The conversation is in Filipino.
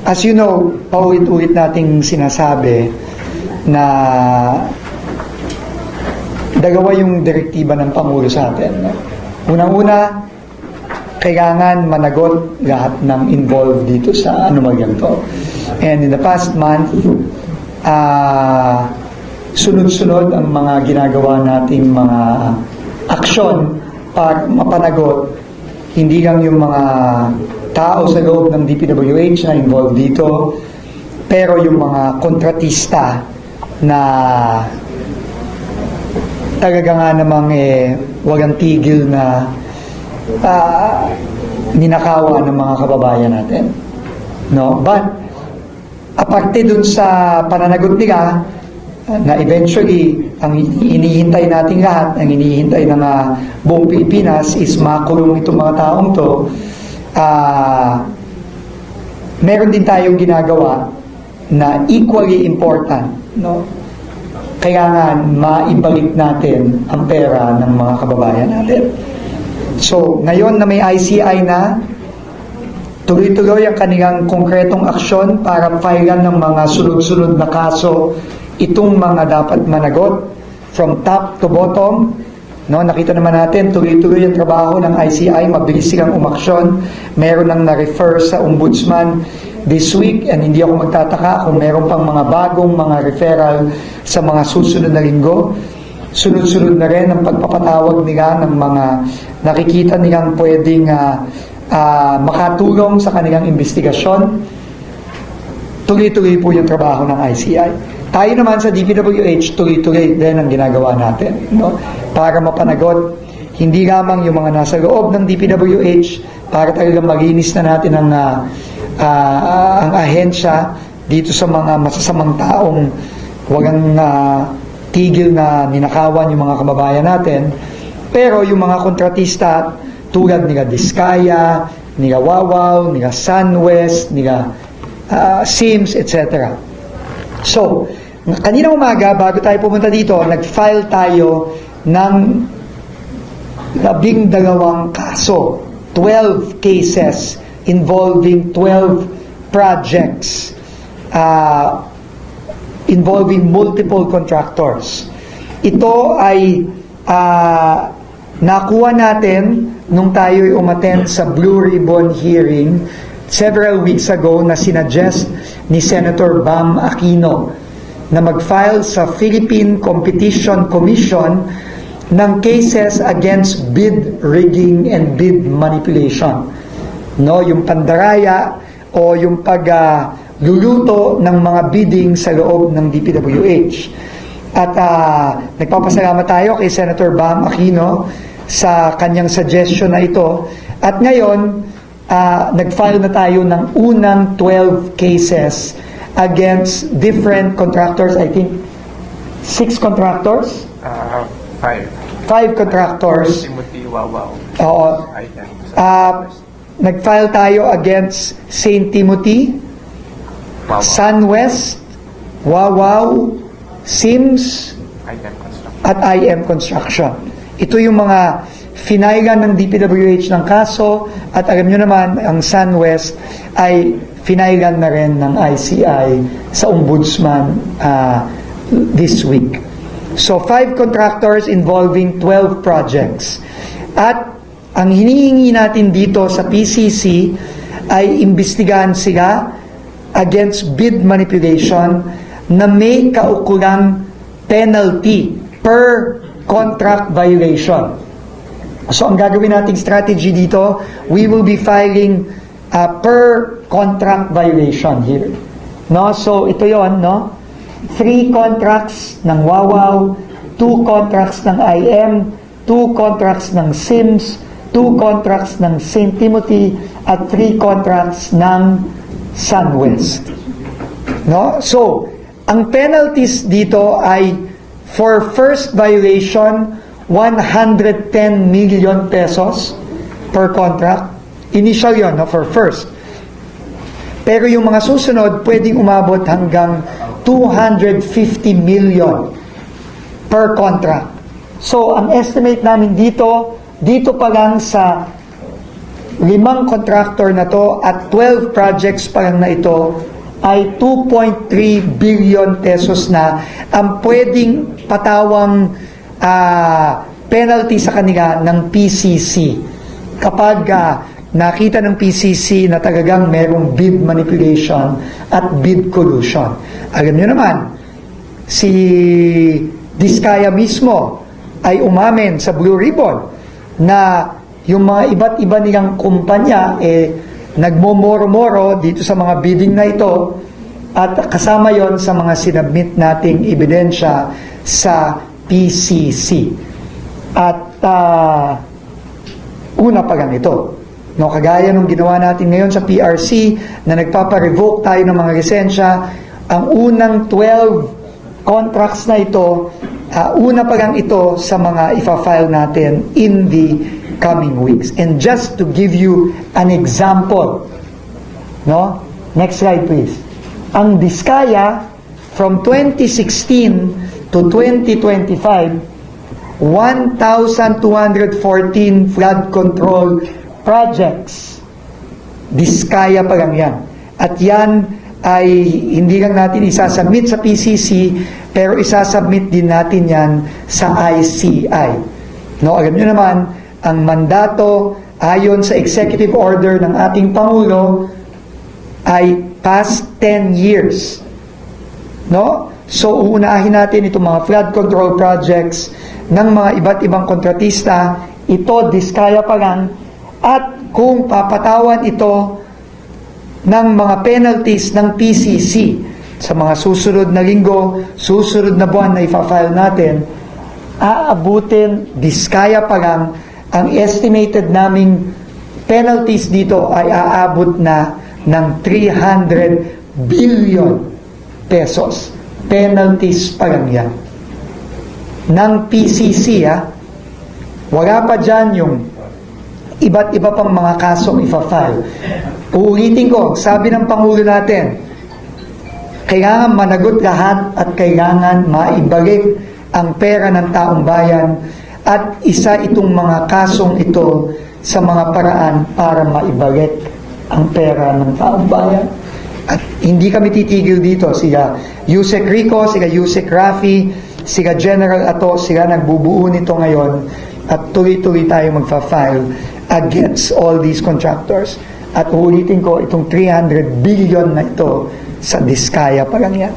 As you know, paulit-ulit nating sinasabi na dalawa yung direktiba ng Pangulo sa atin. Unang-una, kailangan managot lahat ng involved dito sa anomalyang to. And in the past month, sunod-sunod ang mga ginagawa nating mga aksyon para mapanagot hindi lang yung mga tao sa loob ng DPWH na involved dito, pero yung mga kontratista na talaga nga namang walang tigil na ninakawa ng mga kababayan natin. No? But, aparte dun sa pananagot nila, na eventually, ang inihintay natin lahat, ang inihintay ng buong Pilipinas is makulong itong mga taong to, meron din tayong ginagawa na equally important, no? Kailangan maibalik natin ang pera ng mga kababayan natin. So, ngayon na may ICI na, tuloy-tuloy ang kanilang konkretong aksyon para filean ng mga sunod-sunod na kaso itong mga dapat managot from top to bottom. No, nakita naman natin, tuloy-tuloy ang trabaho ng ICI, mabilis silang umaksyon. Meron nang na-refer sa ombudsman this week, and hindi ako magtataka kung meron pang mga bagong mga referral sa mga susunod na linggo. Sunod-sunod na rin ang pagpapatawag nila ng mga nakikita nilang pwedeng makatulong sa kanilang investigasyon. Tuloy-tuloy po yung trabaho ng ICI. Tayo naman sa DPWH, tuloy-tuloy din ang ginagawa natin, no? Para mapanagot hindi lamang yung mga nasa loob ng DPWH, para talagang malinis na natin ang ahensya dito sa mga masasamang taong walang tigil na ninakawan yung mga kababayan natin. Pero yung mga kontratista tulad nila Diskaya, nila Wawaw, nila SunWest, nila Sims, etc. So, kanina umaga, bago tayo pumunta dito, nag-file tayo ng 12 kaso, 12 cases involving 12 projects involving multiple contractors. Ito ay nakuha natin nung tayo'y umattend sa Blue Ribbon hearing several weeks ago na sinuggest ni Senator Bam Aquino na mag-file sa Philippine Competition Commission ng cases against bid rigging and bid manipulation. No, yung pandaraya o yung pagluluto ng mga bidding sa loob ng DPWH. At nagpapasalamat tayo kay Senator Bam Aquino sa kanyang suggestion na ito. At ngayon, nag-file na tayo ng unang 12 cases against different contractors. I think 6 contractors? 5 contractors. Timothy Wawaw. Oo. Nag-file tayo against St. Timothy, Wawaw. SunWest, Wawaw, Sims, at IM Construction. Ito yung mga finailan ng DPWH ng kaso, at alam nyo naman, ang SunWest ay finailan na rin ng ICI sa ombudsman this week. So, 5 contractors involving 12 projects. At ang hinihingi natin dito sa PCC ay imbestigahan sila against bid manipulation na may kaukulang penalty per contract violation. So, ang gagawin nating strategy dito, we will be filing per contract violation here. No? So, ito yon, no? 3 contracts ng Wawaw, 2 contracts ng IM, 2 contracts ng Sims, 2 contracts ng St. Timothy, at 3 contracts ng SunWest. No? So, ang penalties dito ay for first violation, 110 million pesos per contract. Initial yun, no, for first. Pero yung mga susunod, pwedeng umabot hanggang 250 million per contract. So, ang estimate namin dito pa lang sa 5 contractor na to at 12 projects pa lang na ito ay 2.3 billion pesos na ang pwedeng patawang penalty sa kanila ng PCC kapag nakita ng PCC na talagang merong bid manipulation at bid collusion. Alam niyo naman, si Diskaya mismo ay umamin sa Blue Ribbon na yung mga iba't iba nilang kumpanya nagmomoro-moro dito sa mga bidding na ito at kasama yon sa mga sinabmit nating ebidensya sa PCC. At una pa lang ito. No, kagaya nung ginawa natin ngayon sa PRC na nagpapa-revoke tayo ng mga lisensya, ang unang 12 contracts na ito, una pa lang ito sa mga ifa-file natin in the coming weeks. And just to give you an example, no? Next slide please. Ang Diskaya from 2016 to 2025, 1,214 flood control projects. Diskaya pa lang yan. At yan ay hindi lang natin isasubmit sa PCC, pero isasubmit din natin yan sa ICI. No, alam nyo naman, ang mandato ayon sa executive order ng ating Pangulo ay past 10 years. No? So, uunahin natin itong mga flood control projects ng mga iba't ibang kontratista. Ito, Diskaya pa lang. At kung papatawan ito ng mga penalties ng PCC sa mga susunod na linggo, susunod na buwan na ipa-file natin, aabutin, Diskaya pa lang, ang estimated naming penalties dito ay aabot na ng 300 billion pesos. Penalties pa lang yan. Ng PCC, wala pa dyan yung iba't iba pang mga kasong ipa-file. Uulitin ko, sabi ng Pangulo natin, kailangan managot lahat at kailangan maibalik ang pera ng taong bayan at isa itong mga kasong ito sa mga paraan para maibalik ang pera ng taong bayan. At hindi kami titigil dito. Sila Yusek Rico, sila Yusek Rafi, sila General Ato, sila nagbubuo nito ngayon at tuloy-tuloy tayo magfa-file against all these contractors. At ulitin ko, itong 300 billion na ito sa Diskaya pa lang yan.